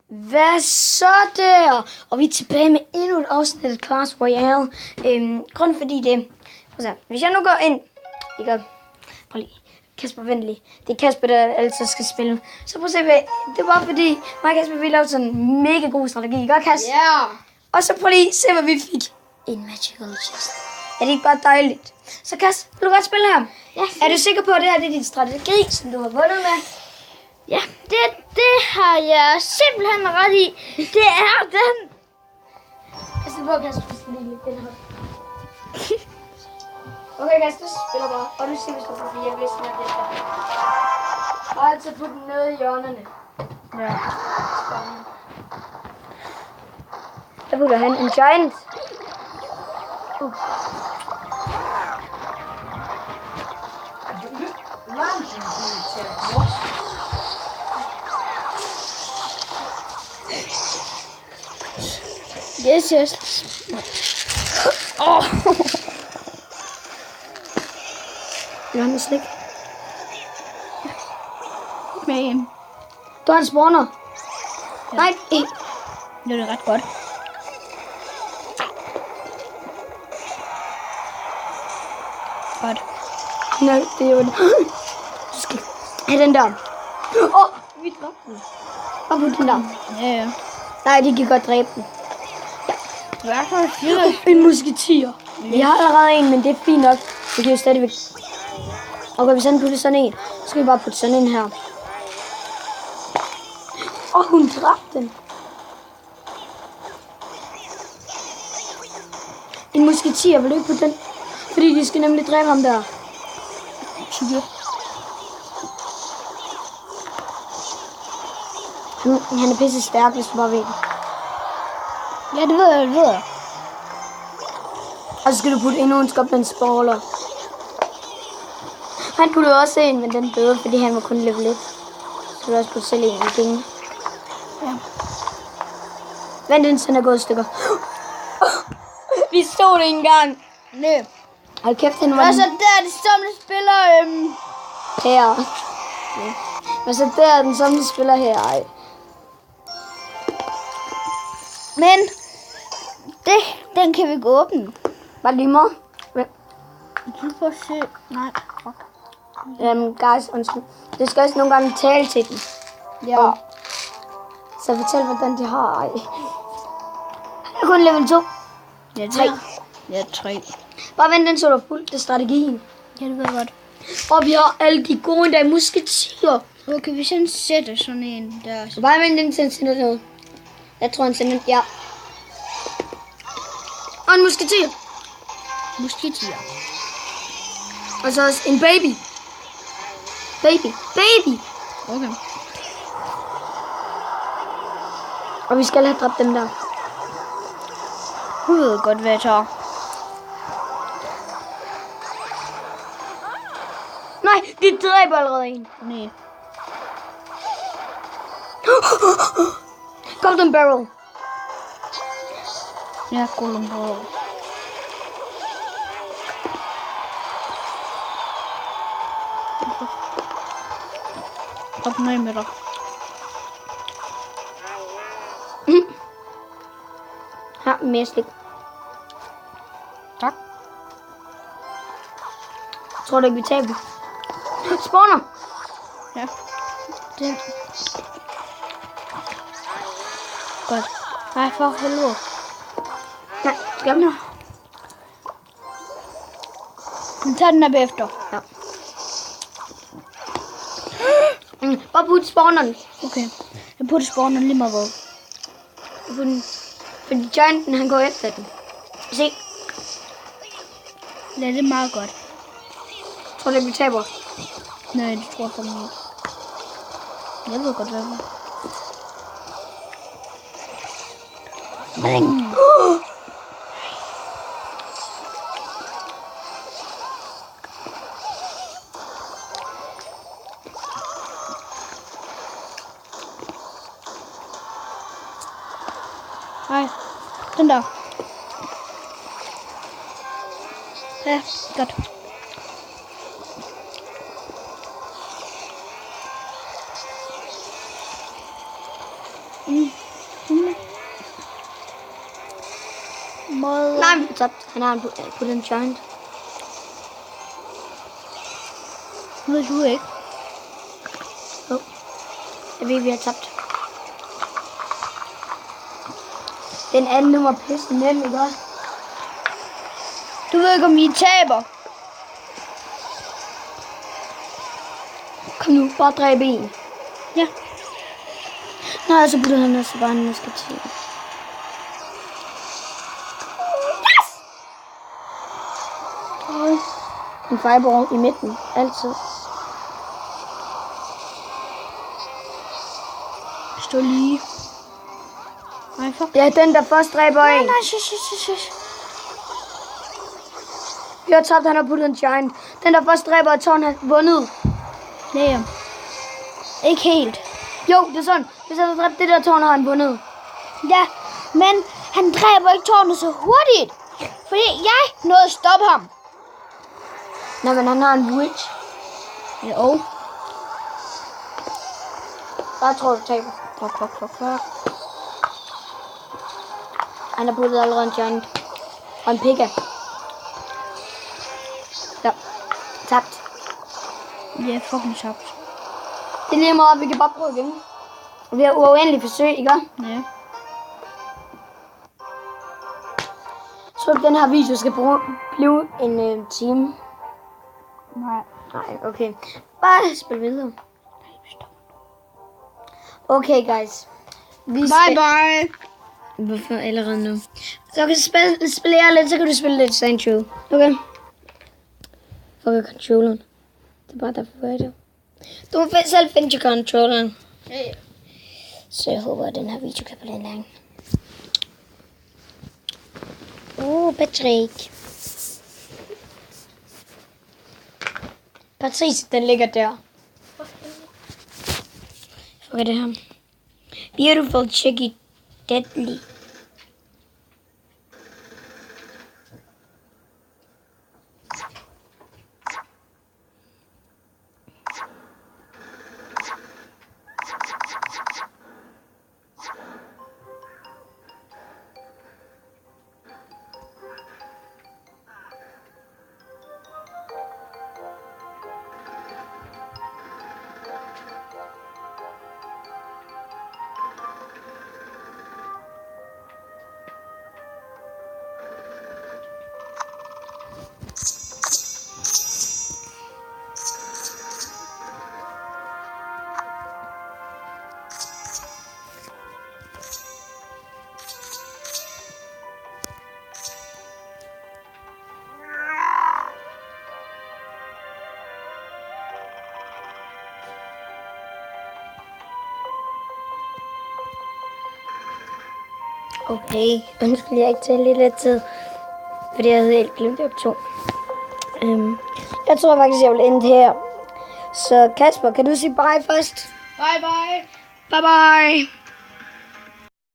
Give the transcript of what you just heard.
Hvad så der? Og vi er tilbage med endnu et afsnit af Clash Royale. Grund fordi det... Hvis jeg nu går ind... Prøv lige. Kasper, vent lige. Det er Kasper, der altid skal spille. Så prøv at se, det var fordi mig og Kasper, vi lavede sådan en mega god strategi. Godt, Kasper? Ja. Yeah. Og så prøv lige se, hvad vi fik. En magical chest. Er det ikke bare dejligt? Så Kasper, vil du godt spille her? Ja. Er du sikker på, at det her det er din strategi, som du har vundet med? Ja, det har jeg simpelthen ret i. Det er den. Altså, hvor Kasper skal lige lidt den her. Okay, Kasper, du spiller bare. Og du siger, hvis du får 4, hvis den er det. Og altid putte den nede i hjørnerne. Ja. Spændende. Der putter han en giant. Yes. Åh! Vil du have med slik? Med en. Du har en spawner. Ja. Nej, en. Det er ret godt. Godt. Nej, det er jo det. Du skal have den der. Vi dræbte den. Og put den der. Ja. Nej, de kan godt dræbe den. Hvad for en En musketier. Vi har allerede en, men det er fint nok. Vi kan jo stadigvæk... Okay, hvis han putter sådan en, så skal vi bare putte sådan en her. Hun dræbte den. En musketier, vil du ikke putte den? Fordi de skal nemlig dræbe ham der. Han er pisse stærk, hvis du bare ved det. Ja, det ved jeg. Og så skal du putte endnu en skopmandsballer. Han puttede også en, men den døde, fordi han var kun level 1. Så du også putte selv en igen. Ja. Vent, den er gået i stykker. Vi så det engang. Nø. Hold kæft, den var Og så der de samle spiller her. Og så der er den samme spiller her. Ej. Men den kan vi gå åbne. Var det lige mor? Du får se. Nej. Fuck. Guys, undskyld. Det skal også nogle gange tale til den. Ja. Så fortæl, hvordan de har. Ej. Jeg er kun level 2. Ja, 3. Ja, 3. Bare vent, den så du fuldt. Det er strategien. Ja, det ved jeg godt. Og vi har alle de gode der musketier. Okay, hvis han sætter sådan en der. Så... Bare vent, den sender noget. Jeg tror, han sender ja. Og en musketier. Musketier. Og så også en baby. Baby. Okay. Og vi skal have dræbt dem der. Du ved godt, hvad jeg tager. Nej, de dræber allerede en. Nej. Golden barrel. Ja, golden barrel. Op med dig. Her, mere slik. Tak. Tror du ikke, vi taber? Spawner. Ja. Den. Godt. Nej, for helvede. Ja, skal vi? Men tag den der bagefter. Ja. Bare putte spawneren. Okay. Jeg putter spawnen lige meget hvad. Fordi gianten, han går efter den. Se. Ja, det er meget godt. Tror du ikke, vi taber? Nej, det tror jeg fandme ikke. Jeg ved godt, hvad det er. Nej, den der. Ja, godt. Måde. Nej, vi har tabt. Han har en på den giant. Ved du ikke? Jo. Jeg ved, vi har tabt. Den anden nummer pisse nem, ikke også? Du ved ikke, om I taber. Kom nu, bare dræb en. Ja. Nej, så putter han også bare en musketeer. Yes! En fireball i midten, altid. Stå lige. Nej, fuck. Ja, den der først dræber en. Nej, shush. Vi har tabt, han har puttet en giant. Den der først dræber et tårn har vundet. Nej. Ikke helt. Jo, det er sådan. Hvis han har dræbt det der tårn, har han vundet. Ja, men han dræber ikke tårnet så hurtigt. Fordi jeg nåede at stoppe ham. Nej, men han har en witch. Jo. Jeg tror, du taber. Fuck. Han har puttet allerede en giant. Og en pika. Ja. Tabt. Ja, fucking tabt. Det er lige meget, vi kan bare prøve igen. Vi har uendelige forsøg, ikke? Ja. Så den her video skal blive en time. Nej. Nej, okay. Bare spil videre. Okay, guys. Bye. Hvorfor allerede nu? Så kan du spille jer lidt, så kan du spille lidt Sancho. Okay? Fuck controlleren. Det er bare derfor, jeg er der. Du må selv finde til controlleren. Ja. Så jeg håber, at den her video kan blive lang. Patrick. Patrice, den ligger der. Fuck er det her? Beautiful Chicky Deadly. Okay, undskyld, jeg ikke tager lidt tid, fordi jeg havde helt glemt optog. Jeg tror faktisk, jeg vil ende her. Så Kasper, kan du sige bye først? Bye. Bye bye.